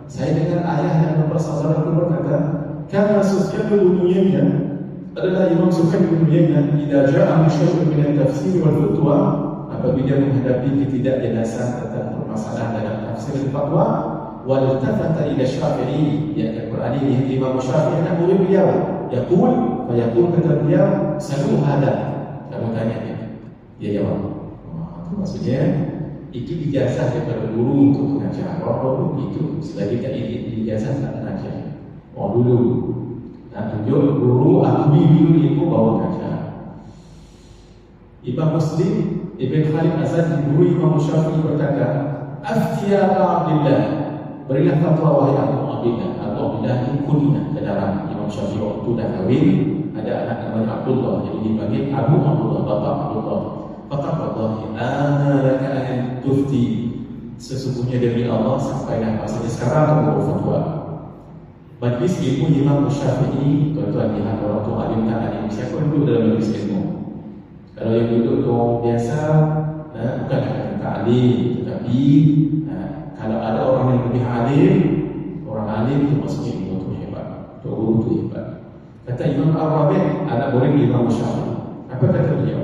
Speaker 2: saya dengar ayah dan bapa saudaraku berkata, "Kana Sufyan bin Uyainah adalah Imam Sufyan bin Uyainah idza ja'a syai'un min al-tafsir wal fatwa." Apabila menghadapi ketidakjelasan tentang permasalahan dalam tafsir dan fatwa, wal tafata ila Syafi'i, yang beralih di Imam Syafi'i anak murid beliau, yaqul fa yaqul, kata beliau, salu hada, kamu tanya dia jawab. Itu maksudnya itu ijazah daripada guru untuk mengajar. Orang dulu itu selagi tak ijazah tak mengajar. Orang dulu nak tunjuk guru akui dulu ilmu baru mengajar. Imam Muslim Ibn Khalid Azad, guru Imam Syafi'i, berkata, "Afti ya Abdullah, berilah fatwa wahai Abu Abdullah." Abu Abdullah ini kunyah kedalam Imam Syafi'i waktu dah kahwin, ada anak namanya Abdullah, jadi dipanggil Abu Abdullah, bapa Abdullah. Faqallahi laka an tufti, sesungguhnya demi Allah sampailah masanya sekarang kamu berfatwa. Majlis ilmu Imam Syafi'i, tuan-tuan lihat orang tua alim tak alim, siapa duduk dalam majlis ilmu? Kalau yang duduk tu biasa, bukan kata alim, tetapi kalau ada orang yang lebih alim, orang alim itu maksudnya ilmu itu hebat, guru itu hebat. Kata Imam Ar-Rabi', anak murid Imam Syafi'i. Apa kata beliau?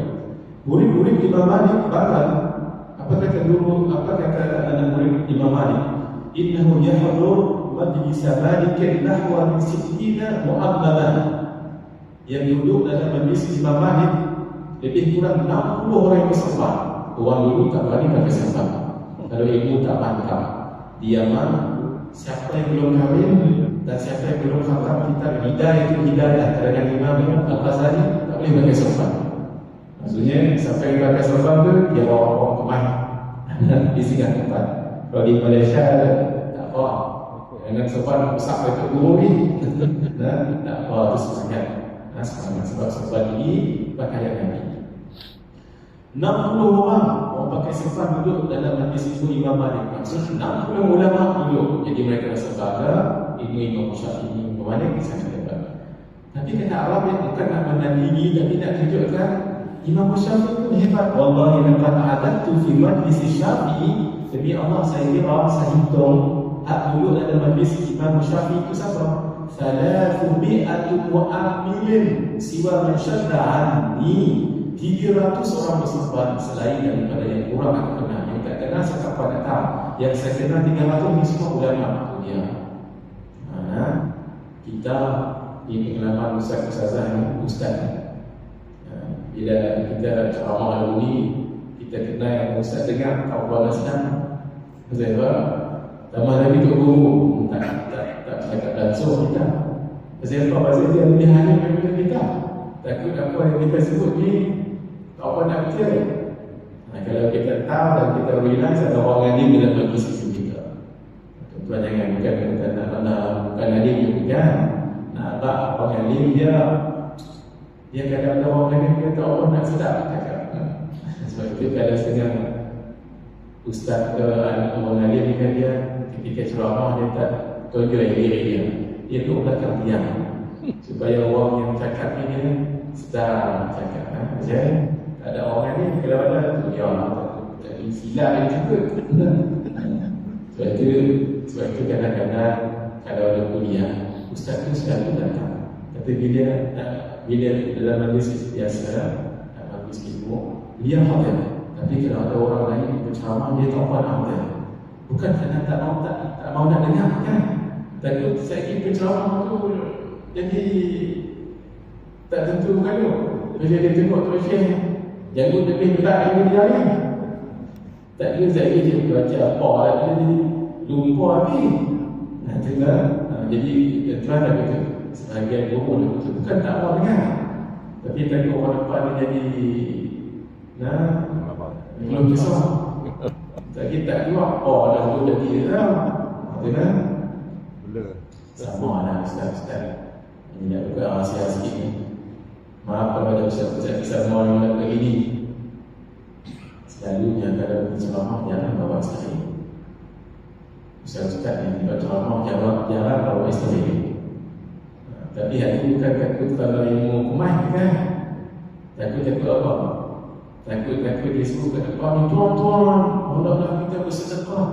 Speaker 2: Murid-murid Imam Malik bahkan apa kata guru? Apa kata anak murid Imam Malik? Innahu yahdur majlis Malik nahwa min 60 mu'ammaman. Yang duduk dalam majlis Imam Malik lebih kurang 60 orang yang bersama. Orang dulu tak berani pakai serban. Kalau ilmu tak mantap, diaman. Siapa yang belum kahwin dan siapa yang belum khatam kitab hidayah itu hidayah dengan Imam Al-Ghazali tak boleh pakai serban. Maksudnya siapa yang pakai serban tu dia bawa orang kemah di singgah tempat. Kalau di Malaysia ada tak apa. Dengan serban besar itu guru ni, tak apa tu sangat. Sebab serban ini pakaian Nabi. 60 orang pakai serban duduk dalam majlis ilmu Imam Malik. Maksudnya 60 ulama duduk. Jadi mereka rasa bangga ilmu Imam Syafi'i, Imam Malik sangat hebat. Tapi kata Arab bukan nak menandingi, tapi nak tunjukkan Imam Syafi'i pun hebat. Wallahi laqad adadtu fi majlis Syafi'i, demi Allah saya kira, saya hitung hak duduk dalam majlis Imam Syafi'i itu siapa? 300 mu'amilin siwa man syadda anni. 300 orang bersahabat selain daripada yang kurang aku kenal, yang tak kenal saya tak pernah tahu. Yang saya kenal 300 ni semua ulama. Itu dia. Kita di pengalaman ustaz-ustazah yang ustaz. Bila kita ceramah lalu ni, kita kenal yang ustaz dengar tahu buat senang. Sebab tambah lagi tu guru tak cakap langsung kita. Sebab pasal dia lebih hanya daripada kita. Takut apa yang kita sebut ni tak apa nak percaya. Kalau kita tahu dan kita realize ada orang alim dalam majlis kita. Tuan jangan bukan kita nak bukan alim juga. Nak abang orang alim dia kalau ada orang alim dia tak apa nak sedap cakap. Sebab itu kalau setengah ustaz ke orang alim kan dia ketika ceramah dia tak tunjuk diri dia. Dia tu belakang diam. Supaya orang yang cakap ini sedang cakap. Macam ada orang ni kalau ada tu dia jadi silap dia juga. Sebab itu kadang-kadang kalau ada kuliah ustaz tu selalu datang. Tapi bila dalam majlis biasa majlis ilmu dia hadir. Tapi kalau ada orang lain berceramah dia tak apa nak hadir. Bukan kerana tak mau nak dengar kan. Takut saya ingin berceramah tu jadi tak tentu kan tu. Bila dia tengok tu Syekh jangan lebih berat ilmu dia ni. Tak kira saya dia baca apa dia lupa habis. Jadi tuan dah betul. Sebahagian guru dia betul. Bukan tak mau dengar. Tapi takut orang depan dia jadi belum kisah. Tapi tak keluar. Dah tu jadi betul. Sama lah ustaz-ustaz. Ini nak buka rahsia sikit ni. Maaf kepada ustaz-ustaz sama yang nak begini. Selalunya kalau berceramah jangan bawa isteri. Ustaz-ustaz yang berceramah jarang bawa isteri. Tapi aku bukan takut kalau ilmu kumai kan. Takut apa? Takut dia suruh kat depan ni, tuan-tuan, Allah kita bersedekah.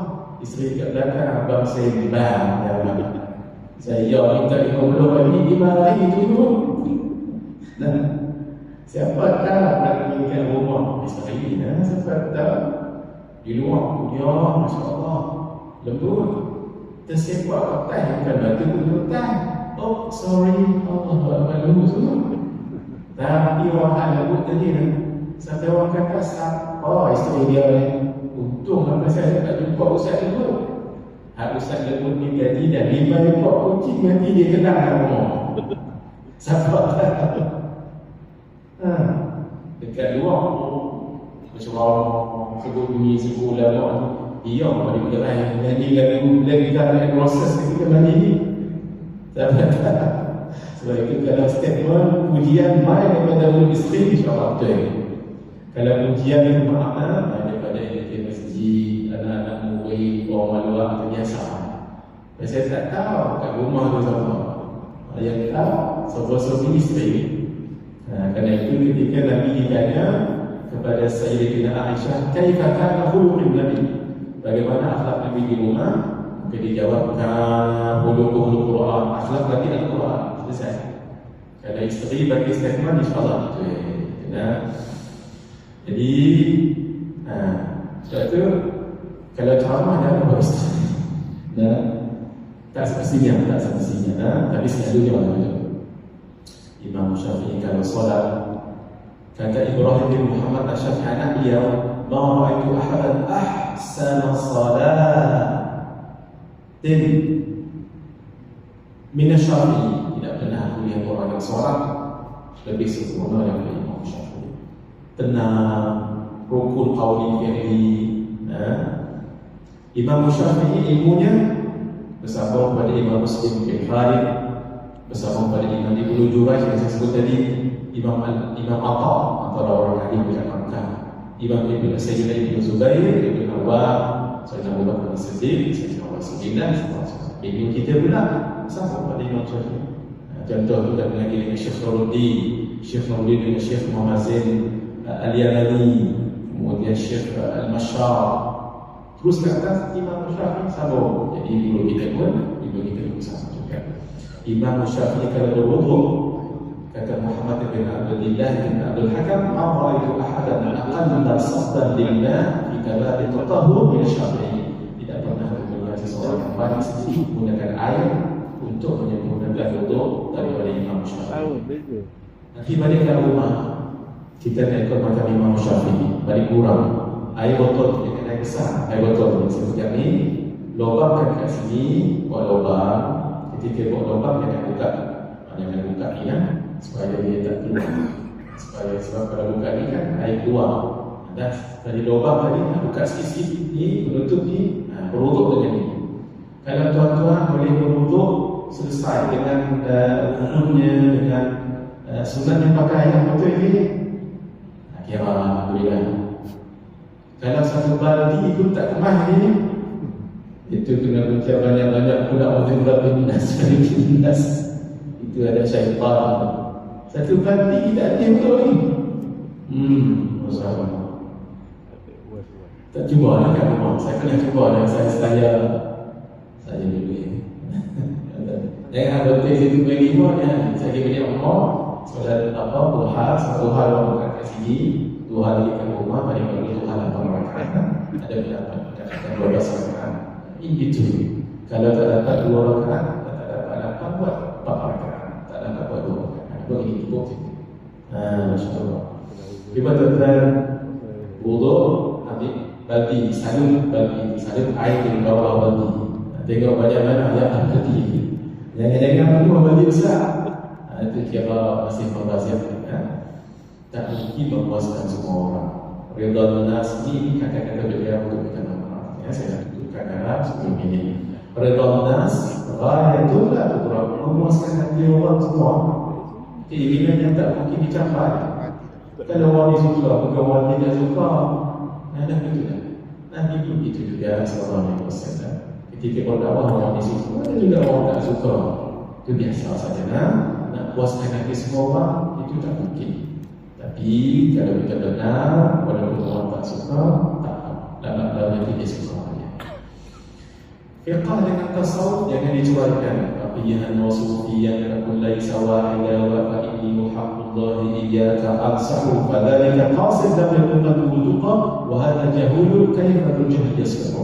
Speaker 2: Isteri kat belakang, abang saya bang. Saya minta 50 hari dulu. Dan siapa tahu nak pergi rumah isteri, siapa tahu di luar dia, Masya Allah, lembut, tersepak katai, bukan batu kudutan. Oh, sorry, Allah malu semua. Tapi orang lembut tadi sampai orang kata oh, isteri dia ni untung apa saya tak jumpa ustaz lembut. Hak ustaz lembut ni gaji dan 5 ekor kucing nanti dia kenal rumah. Siapa tahu. Dekat luar macam sebut bunyi sebut ulama dia pada bergerak nyanyi lagu kita proses kita mandi ni. Sebab itu kalau statement pujian baik daripada mulut isteri, insyaAllah betul. Kalau pujian itu makna daripada di masjid, anak-anak murid, orang luar terbiasa. Saya tak tahu kat rumah tu siapa. Yang tahu siapa-siapa isteri. Kerana itu ketika Nabi ditanya kepada Sayyidatina Aisyah, "Kaifa kana khuluqun Nabi?" Bagaimana akhlak Nabi di rumah? Maka dijawabkan, khuluqul Quran, akhlak lagi Al-Quran. Selesai. Kalau isteri bagi statement, insyaAllah itu ya. Jadi sebab itu kalau ceramah jangan bagus. Tak semestinya, tapi selalunya orang itu. Imam Syafi'i kalau solat, kata Ibrahim bin Muhammad Asy-Syafi'i anak beliau, "Ma ra'aitu ahadan ahsana salatin min Asy-Syafi'i." Tidak pernah aku lihat orang yang solat lebih sempurna daripada Imam Syafi'i. Tenang, rukun qauli fi'li. Imam Syafi'i ilmunya bersama pada Imam Muslim bin Khalid, bersama pada Imam Ibnu Jurayj yang saya sebut tadi, Imam Atha antara orang alim di Makkah, Imam Ibnu Sayyid Ibnu Zubair, Ibnu Awwam, Sayyidina Abu Bakar As-Siddiq, Sayyidina Umar As-Siddiq, Ibnu kita pula sama pada Imam Syafi'i. Contoh kita mengaji dengan Syekh Nuruddin dengan Syekh Muhammad Zain Al-Yamani, kemudian Syekh Al-Mashar. Terus ke atas Imam Syafi'i sama. Jadi dulu kita pun sama juga. Imam Syafi'i kalau berwudu, kata Muhammad bin Abdullah bin Abdul Hakam, "Ma ra'aitu ahadan aqalla safdan lillah fi kalami tatahhur min Syafi'i." Tidak pernah melihat seseorang yang paling sedikit menggunakan air untuk menyempurnakan wudu daripada Imam Syafi'i. Nanti balik ke rumah, kita nak ikut macam Imam Syafi'i, balik kurang. Air botol kita kena besar. Air botol yang seperti ni, lubangkan kat sini, buat lubang. Ketika buat lubang jangan buka ni kan, supaya dia tak keluar. Sebab kalau buka ni kan air keluar. Dan dari lubang tadi buka sikit-sikit ni, penutup ni, berwuduk dengan ni. Kalau tuan-tuan boleh berwuduk selesai dengan rukunnya, dengan sunat yang pakai yang betul ni, kira alhamdulillah. Kalau satu baldi pun tak kemah ni, itu kena baca banyak-banyak pula A'udzu Nas. Itu ada syaitan. Satu baldi tak ada betul ni. Masalah. Tak cuba lah kat rumah. Saya pernah cuba dan saya dulu jangan betul situ bagi rumah. Saya bagi rumah. Solat duha, satu hal orang kat sini, 2 hari kat rumah, paling-paling 2 hal ada pendapat 12 rakaat. Itu kalau tak dapat 2 rakaat, tak dapat buat 4 rakaat, tak dapat buat 2 rakaat. Begini cukup. Masya-Allah. Kita tuan wudu, ambil baldi, salun air di bawah baldi. Tengok banyak mana yang baldi. Jangan penuh baldi besar. Itu kira masih membazir. Tak mungkin memuaskan semua orang. Ridha nas ini kata-kata beliau untuk kita nampak. Saya nak tunjukkan dalam sebelum ini. Ridha nas ghayatul la tudrak, memuaskan hati orang semua. Keinginan yang tak mungkin dicapai. Kalau orang suka, bukan orang tidak suka. Ada betul. Nabi pun itu juga sallallahu alaihi wasallam. Ketika berdakwah orang suka, ada juga orang tak suka. Itu biasa saja. Nak puaskan hati semua orang itu tak mungkin. Tapi kalau kita benar, walaupun orang tak suka, tak dalam hati dia suka. Fiqah dengan tasawuf jangan dicuaikan. Faqihan wa sufiyan kun laisa wahida wa fa inni muhammadullahi iyyaka ansahu fadzalika qasid lam yakun wuduqa wa hadha jahulun kayfa al-jahl yasfu.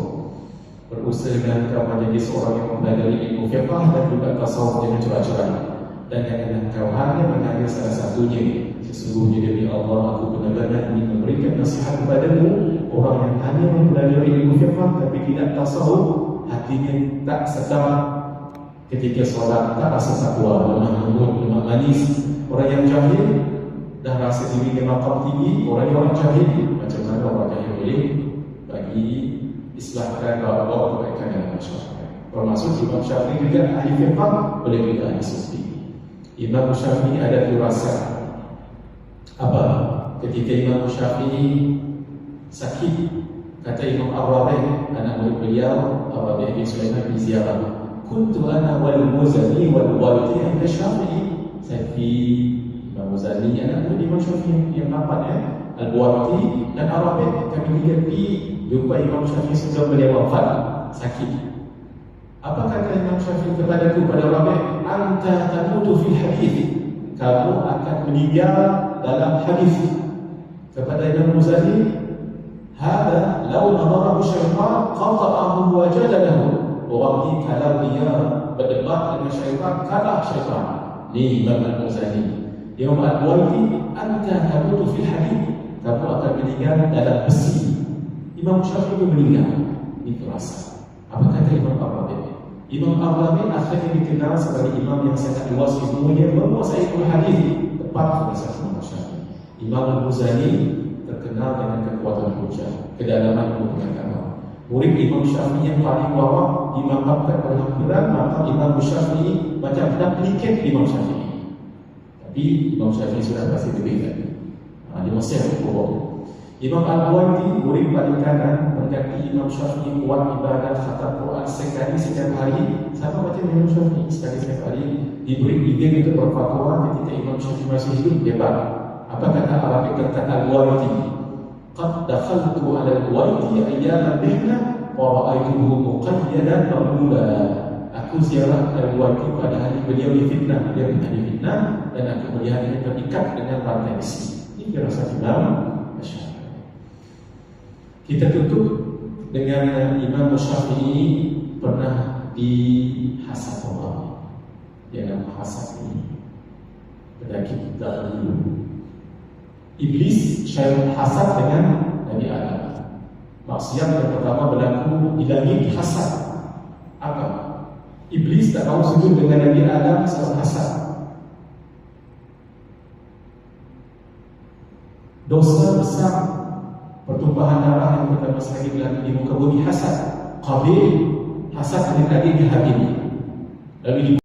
Speaker 2: Berusaha dengan kau menjadi seorang yang mempelajari ilmu fiqah dan juga tasawuf jangan cuai-cuai. Dan jangan kau hanya mengambil salah satunya. Sesungguhnya demi Allah aku benar-benar ingin memberikan nasihat kepadamu, orang yang hanya mempelajari ilmu fiqh tapi tidak tasawuf, hatinya tak sedap ketika solat, tak rasa takwa, lemah lembut, lemah manis. Orang yang jahil dah rasa diri dia maqam tinggi. Orang jahil, macam mana orang jahil boleh bagi islahkan bahawa kebaikan dalam masyarakat. Termasuk Imam Syafi'i juga ahli fiqh, boleh juga ahli sufi. Imam Syafi'i ada firasat. Apa? Ketika Imam Syafi'i sakit, kata Imam Ar-Rabi', anak murid beliau, Ar-Rabi' bin Sulaiman bin Ziyarah, kuntu ana wal Muzani wal Walidi inda Syafi'i. Saya Imam Muzani, anak murid Imam Syafi'i yang 8 Al-Buwaiti dan Arabi. Kami pergi jumpa Imam Syafi'i sebelum beliau wafat, sakit. Apa kata Imam Syafi'i kepadaku pada Rabi'? Anta tamutu fil hadith, kamu akan meninggal dalam hadis. Kepada Imam Muzani, hada law nadarahu syaitan qata'ahu wa jadalahu. Orang ni kalau dia berdebat dengan syaitan, kalah syaitan. Ni Imam Al-Muzani. Imam Al-Buwaiti, anta tamutu fil hadith, kamu akan meninggal dalam besi. Imam Syafi'i meninggal. Itu rasa. Apa kata Imam Al-Rabi'? Imam Al-Rabi' akhirnya dikenal sebagai imam yang sangat luas ilmunya, menguasai ilmu hadis, tepat berdasarkan Imam Syafi'i. Imam Al-Muzani terkenal dengan kekuatan hujah, kedalaman ilmu pengetahuan. Murid Imam Syafi'i yang paling bawah dimanfaatkan oleh hampiran, maka Imam Syafi'i macam duplicate Imam Syafi'i. Tapi Imam Syafi'i sudah pasti berbeza. Di Mesir itu. Imam Al-Buwaiti, murid paling kanan, mengganti Imam Syafi'i kuat ibadah khatam Quran sekali setiap hari. Sama macam Imam Syafi'i, sekali setiap hari diberi ide untuk berfatwa ketika Imam Syafi'i masih hidup, hebat. Apa kata Arabi tentang Al-Buwaiti? Qad dakhaltu ala Al-Buwaiti ayyam al-mihna wa ra'aytuhu muqayyadan ma'mula. Aku ziarah Al-Buwaiti pada hari beliau difitnah, dia pernah difitnah, dan aku melihatnya terikat dengan rantai besi. Ini firasat Imam Syafi'i. Kita tutup dengan Imam Syafi'i pernah dihasad Allah. Dia nak hasad ini penyakit dahulu. Iblis syaitan hasad dengan Nabi Adam. Maksiat yang pertama berlaku di langit, hasad. Apa? Iblis tak mau sujud dengan Nabi Adam sebab hasad. Dosa besar, pertumpahan darah yang pertama sekali berlaku di muka bumi, hasad. Qabil hasad dengan adiknya Habil. Lalu